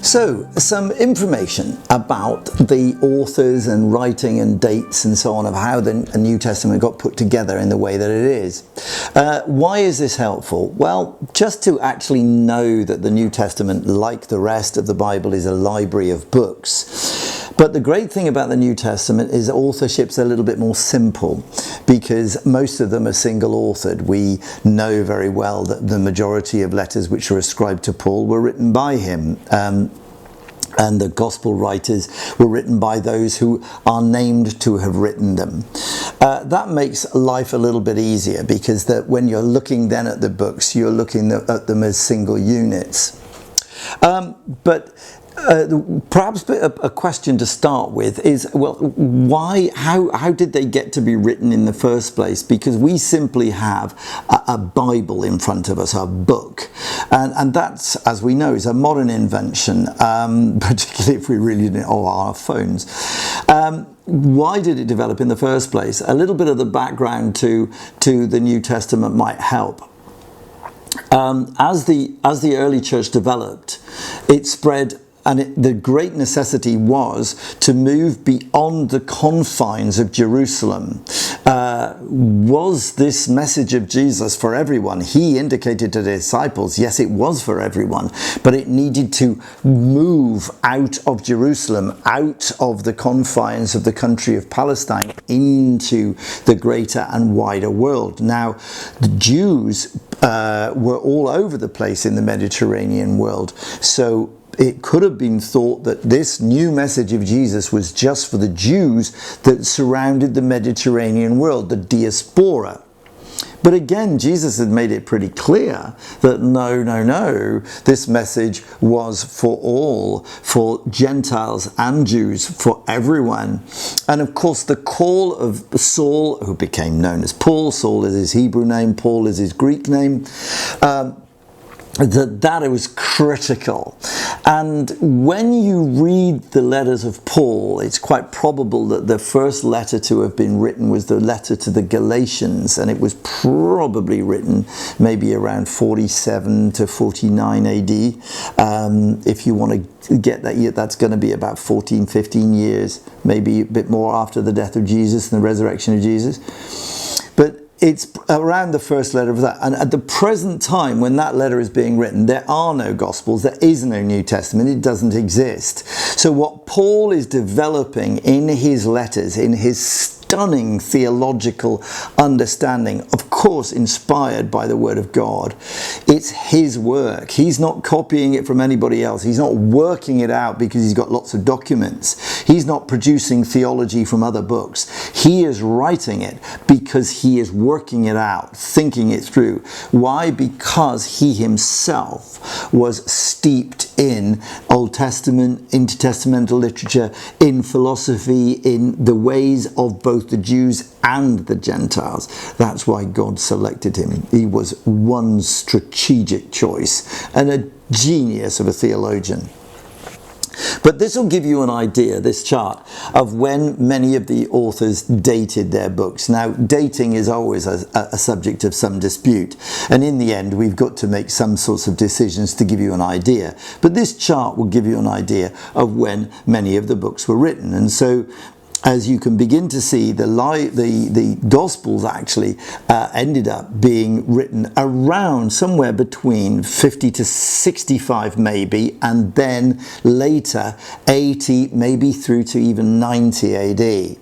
So, some information about the authors and writing and dates and so on of how the New Testament got put together in the way that it is. Why is this helpful? Well, just to actually know that the New Testament, like the rest of the Bible, is a library of books. But the great thing about the New Testament is authorship's a little bit more simple, because most of them are single authored. We know very well that the majority of letters which are ascribed to Paul were written by him. And the gospel writers were written by those who are named to have written them. That makes life a little bit easier, because when you're looking then at the books, you're looking at them as single units. Perhaps a question to start with is, well, how did they get to be written in the first place? Because we simply have a Bible in front of us, a book. And that's, as we know, is a modern invention, particularly if we really didn't, or our phones. Why did it develop in the first place? A little bit of the background to the New Testament might help. As the early church developed, it spread. And the great necessity was to move beyond the confines of Jerusalem. Was this message of Jesus for everyone? He indicated to the disciples, yes, it was for everyone, but it needed to move out of Jerusalem, out of the confines of the country of Palestine, into the greater and wider world. Now, the Jews were all over the place in the Mediterranean world, so it could have been thought that this new message of Jesus was just for the Jews that surrounded the Mediterranean world, the diaspora. But again, Jesus had made it pretty clear that no, this message was for all, for Gentiles and Jews, for everyone. And of course, the call of Saul, who became known as Paul, Saul is his Hebrew name, Paul is his Greek name, that it was critical. And when you read the letters of Paul, it's quite probable that the first letter to have been written was the letter to the Galatians, and it was probably written maybe around 47 to 49 AD. If you want to get that, that's going to be about 14, 15 years, maybe a bit more after the death of Jesus and the resurrection of Jesus. But it's around the first letter of that. And at the present time, when that letter is being written, there are no Gospels, there is no New Testament, it doesn't exist. So what Paul is developing in his letters, in his stunning theological understanding, of course inspired by the Word of God, it's his work. He's not copying it from anybody else. He's not working it out because he's got lots of documents. He's not producing theology from other books. He is writing it because he is working it out, thinking it through. Why? Because he himself was steeped in Old Testament, intertestamental literature, in philosophy, in the ways of both the Jews and the Gentiles. That's why God selected him. He was one strategic choice and a genius of a theologian. But this will give you an idea, this chart, of when many of the authors dated their books. Now, dating is always a subject of some dispute, and in the end we've got to make some sorts of decisions to give you an idea. But this chart will give you an idea of when many of the books were written. And so, as you can begin to see, the Gospels actually ended up being written around somewhere between 50 to 65 maybe, and then later 80, maybe through to even 90 AD.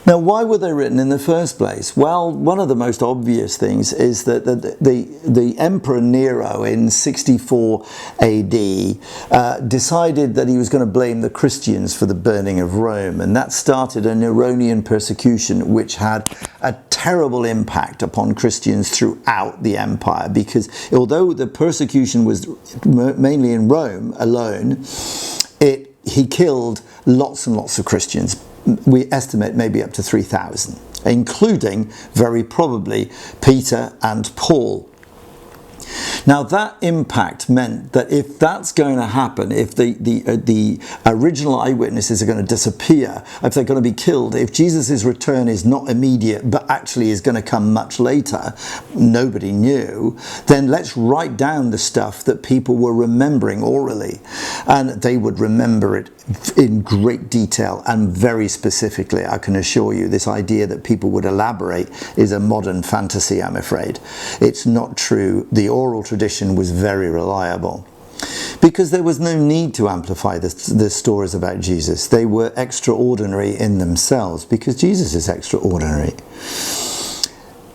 Now, why were they written in the first place? Well, one of the most obvious things is that the Emperor Nero in 64 AD decided that he was going to blame the Christians for the burning of Rome, and that started a Neronian persecution which had a terrible impact upon Christians throughout the empire, because although the persecution was mainly in Rome alone, he killed lots and lots of Christians. We estimate maybe up to 3,000, including very probably Peter and Paul. Now that impact meant that if that's going to happen, if the original eyewitnesses are going to disappear, if they're going to be killed, if Jesus' return is not immediate but actually is going to come much later, nobody knew, then let's write down the stuff that people were remembering orally, and they would remember it in great detail and very specifically. I can assure you, this idea that people would elaborate is a modern fantasy, I'm afraid. It's not true. The oral tradition was very reliable, because there was no need to amplify the stories about Jesus. They were extraordinary in themselves, because Jesus is extraordinary.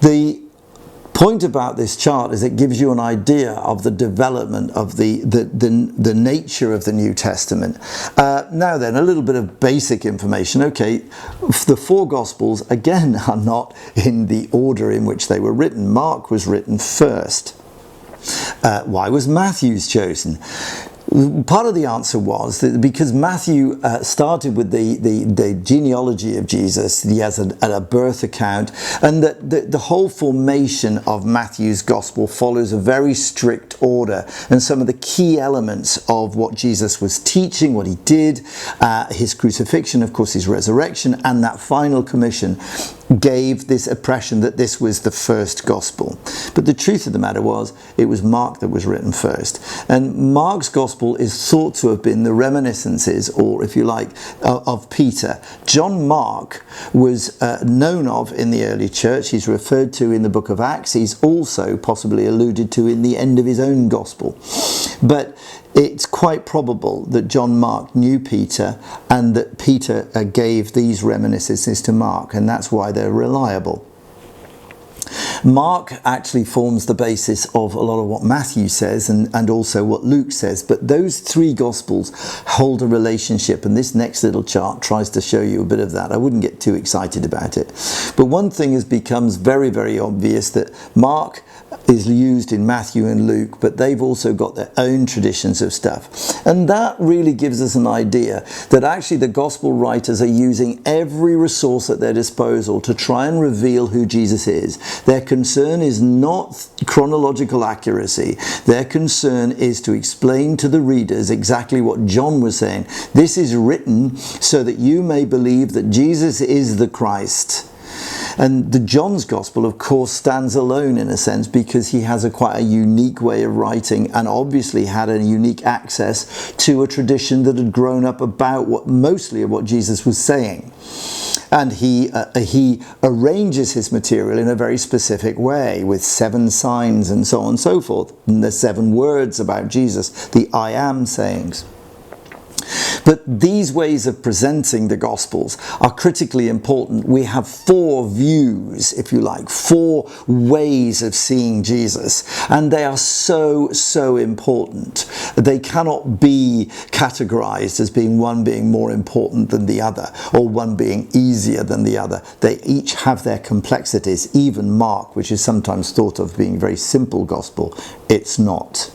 The point about this chart is it gives you an idea of the development of the nature of the New Testament. Now then, a little bit of basic information. Okay, the 4 Gospels, again, are not in the order in which they were written. Mark was written first. Why was Matthew's chosen? Part of the answer was that because Matthew started with the genealogy of Jesus, he has a birth account, and that the whole formation of Matthew's gospel follows a very strict order, and some of the key elements of what Jesus was teaching, what he did, his crucifixion, of course his resurrection, and that final commission gave this impression that this was the first gospel. But the truth of the matter was, it was Mark that was written first. And Mark's gospel is thought to have been the reminiscences, or if you like, of Peter. John Mark was known of in the early church. He's referred to in the book of Acts. He's also possibly alluded to in the end of his own gospel. But it's quite probable that John Mark knew Peter, and that Peter gave these reminiscences to Mark, and that's why they're reliable. Mark actually forms the basis of a lot of what Matthew says and also what Luke says, but those 3 Gospels hold a relationship, and this next little chart tries to show you a bit of that. I wouldn't get too excited about it. But one thing becomes very, very obvious, that Mark is used in Matthew and Luke, but they've also got their own traditions of stuff. And that really gives us an idea that actually the Gospel writers are using every resource at their disposal to try and reveal who Jesus is. Their concern is not chronological accuracy. Their concern is to explain to the readers exactly what John was saying. This is written so that you may believe that Jesus is the Christ. And the John's Gospel, of course, stands alone in a sense, because he has quite a unique way of writing, and obviously had a unique access to a tradition that had grown up about mostly of what Jesus was saying. And he arranges his material in a very specific way, with 7 signs and so on and so forth. And the 7 words about Jesus, the I am sayings. But these ways of presenting the Gospels are critically important. We have 4 views, if you like, 4 ways of seeing Jesus, and they are so, so important. They cannot be categorized as one being more important than the other, or one being easier than the other. They each have their complexities. Even Mark, which is sometimes thought of being a very simple Gospel, it's not.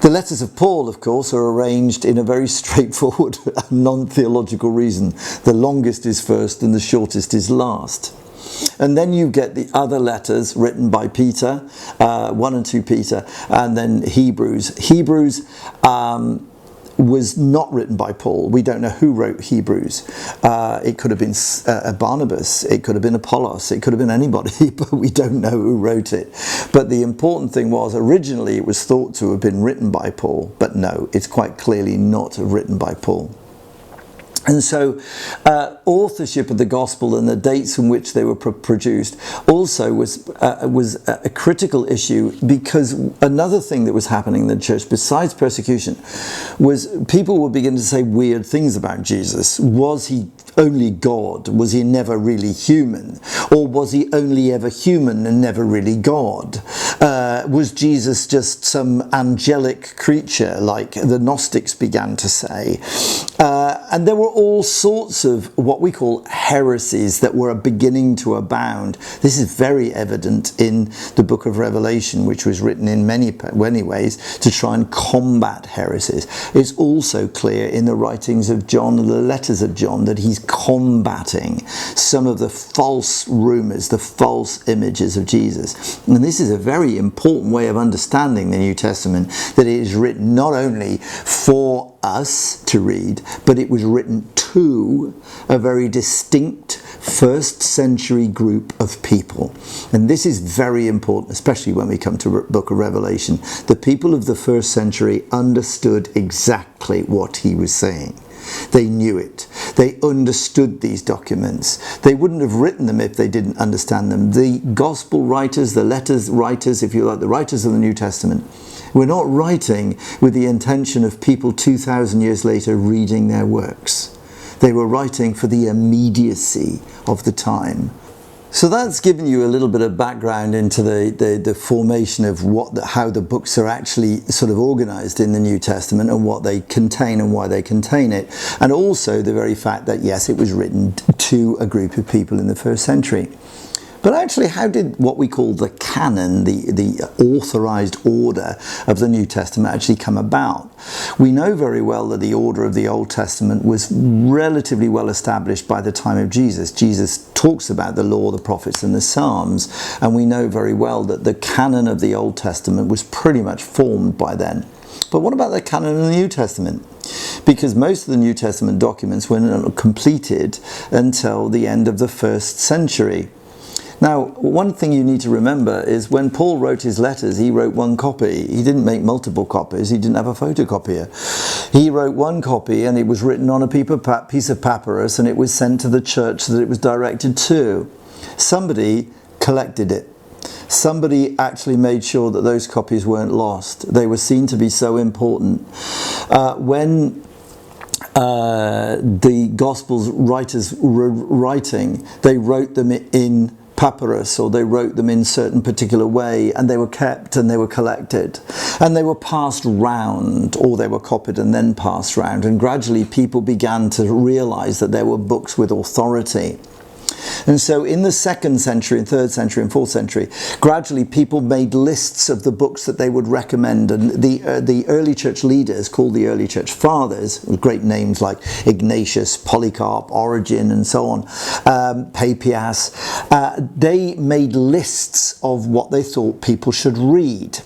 The letters of Paul, of course, are arranged in a very straightforward, non-theological reason. The longest is first and the shortest is last. And then you get the other letters written by Peter, 1 and 2 Peter, and then Hebrews. Hebrews was not written by Paul. We don't know who wrote Hebrews. It could have been Barnabas, it could have been Apollos, it could have been anybody, but we don't know who wrote it. But the important thing was, originally it was thought to have been written by Paul, but no, it's quite clearly not written by Paul. And so authorship of the Gospel and the dates in which they were produced also was a critical issue, because another thing that was happening in the church, besides persecution, was people were beginning to say weird things about Jesus. Was he only God? Was he never really human? Or was he only ever human and never really God? Was Jesus just some angelic creature, like the Gnostics began to say? And there were all sorts of what we call heresies that were beginning to abound. This is very evident in the book of Revelation, which was written in many ways to try and combat heresies. It's also clear in the writings of John and the letters of John that he's combating some of the false rumors, the false images of Jesus. And this is a very important way of understanding the New Testament, that it is written not only for us to read, but it was written to a very distinct first century group of people. And this is very important, especially when we come to the book of Revelation. The people of the first century understood exactly what he was saying. They knew it. They understood these documents. They wouldn't have written them if they didn't understand them. The gospel writers, the letters writers, if you like, the writers of the New Testament, were not writing with the intention of people 2,000 years later reading their works. They were writing for the immediacy of the time. So that's given you a little bit of background into the formation of how the books are actually sort of organized in the New Testament and what they contain and why they contain it. And also the very fact that, yes, it was written to a group of people in the first century. But actually, how did what we call the canon, the authorized order of the New Testament, actually come about? We know very well that the order of the Old Testament was relatively well established by the time of Jesus. Jesus talks about the law, the prophets, and the Psalms, and we know very well that the canon of the Old Testament was pretty much formed by then. But what about the canon of the New Testament? Because most of the New Testament documents were not completed until the end of the first century. Now, one thing you need to remember is when Paul wrote his letters, he wrote one copy. He didn't make multiple copies. He didn't have a photocopier. He wrote one copy, and it was written on a piece of papyrus, and it was sent to the church that it was directed to. Somebody collected it. Somebody actually made sure that those copies weren't lost. They were seen to be so important. When the Gospels writers were writing, they wrote them in papyrus, or they wrote them in a certain particular way, and they were kept and they were collected and they were passed round, or they were copied and then passed round, and gradually people began to realize that there were books with authority. And so in the 2nd century and 3rd century and 4th century, gradually people made lists of the books that they would recommend, and the early church leaders, called the early church fathers, with great names like Ignatius, Polycarp, Origen, and so on, Papias, they made lists of what they thought people should read.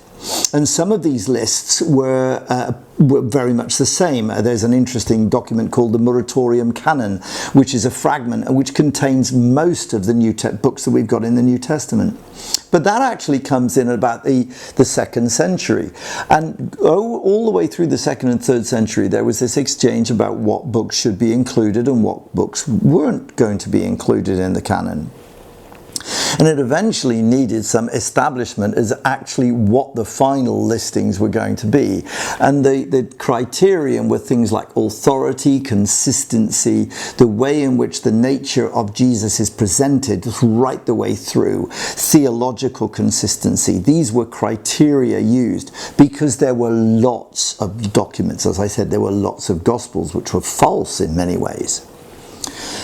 And some of these lists were very much the same. There's an interesting document called the Muratorium Canon, which is a fragment which contains most of the books that we've got in the New Testament. But that actually comes in about the 2nd century. And all the way through the 2nd and 3rd century, there was this exchange about what books should be included and what books weren't going to be included in the canon. And it eventually needed some establishment as actually what the final listings were going to be. And the criterion were things like authority, consistency, the way in which the nature of Jesus is presented right the way through, theological consistency. These were criteria used because there were lots of documents. As I said, there were lots of Gospels which were false in many ways.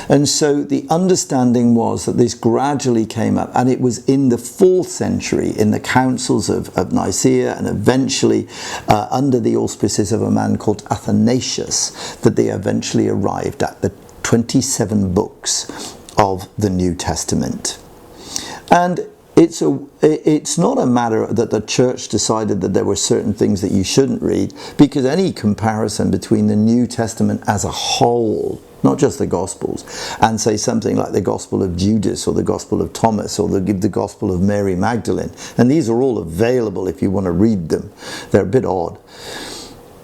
And so the understanding was that this gradually came up, and it was in the 4th century, in the councils of Nicaea, and eventually under the auspices of a man called Athanasius, that they eventually arrived at the 27 books of the New Testament. And it's not a matter that the church decided that there were certain things that you shouldn't read, because any comparison between the New Testament as a whole, not just the Gospels, and say something like the Gospel of Judas or the Gospel of Thomas or the Gospel of Mary Magdalene, and these are all available if you want to read them. They're a bit odd.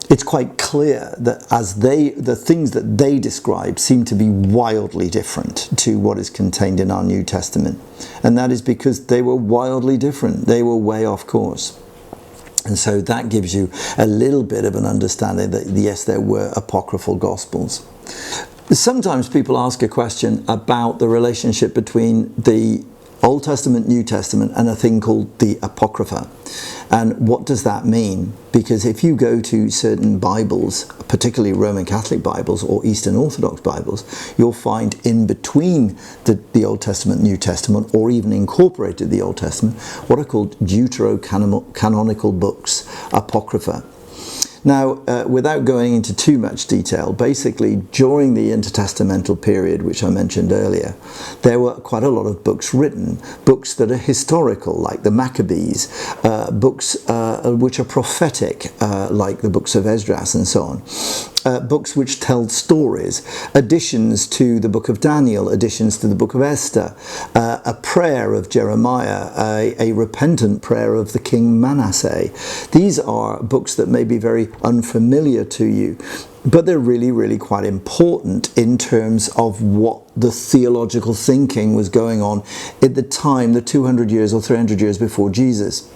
It's quite clear that the things that they describe seem to be wildly different to what is contained in our New Testament. And that is because they were wildly different. They were way off course. And so that gives you a little bit of an understanding that, yes, there were apocryphal Gospels. Sometimes people ask a question about the relationship between the Old Testament, New Testament, and a thing called the Apocrypha. And what does that mean? Because if you go to certain Bibles, particularly Roman Catholic Bibles or Eastern Orthodox Bibles, you'll find in between the Old Testament, New Testament, or even incorporated the Old Testament, what are called deuterocanonical books, Apocrypha. Now, without going into too much detail, basically during the intertestamental period, which I mentioned earlier, there were quite a lot of books written, books that are historical, like the Maccabees, books which are prophetic, like the books of Esdras and so on. Books which tell stories, additions to the book of Daniel, additions to the book of Esther, a prayer of Jeremiah, a repentant prayer of the king Manasseh. These are books that may be very unfamiliar to you, but they're really, really quite important in terms of what the theological thinking was going on at the time, the 200 years or 300 years before Jesus.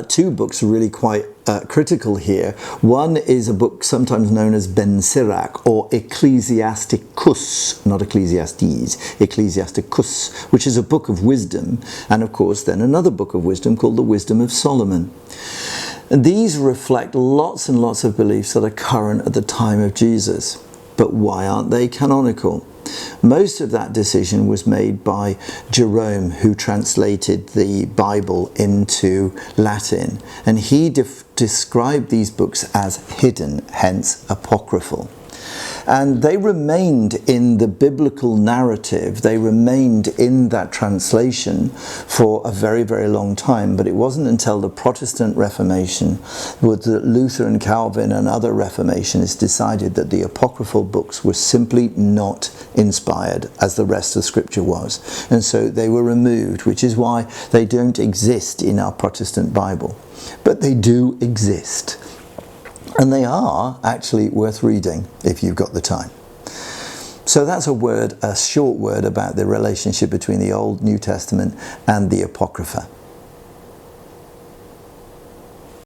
Two books are really quite critical here. One is a book sometimes known as Ben Sirach, or Ecclesiasticus, not Ecclesiastes, Ecclesiasticus, which is a book of wisdom, and of course then another book of wisdom called the Wisdom of Solomon. And these reflect lots and lots of beliefs that are current at the time of Jesus. But why aren't they canonical? Most of that decision was made by Jerome, who translated the Bible into Latin, and he described these books as hidden, hence apocryphal. And they remained in the biblical narrative, they remained in that translation for a very, very long time. But it wasn't until the Protestant Reformation, with Luther and Calvin and other Reformationists, decided that the apocryphal books were simply not inspired as the rest of Scripture was. And so they were removed, which is why they don't exist in our Protestant Bible. But they do exist. And they are actually worth reading if you've got the time. So that's a short word about the relationship between the Old, New Testament and the Apocrypha.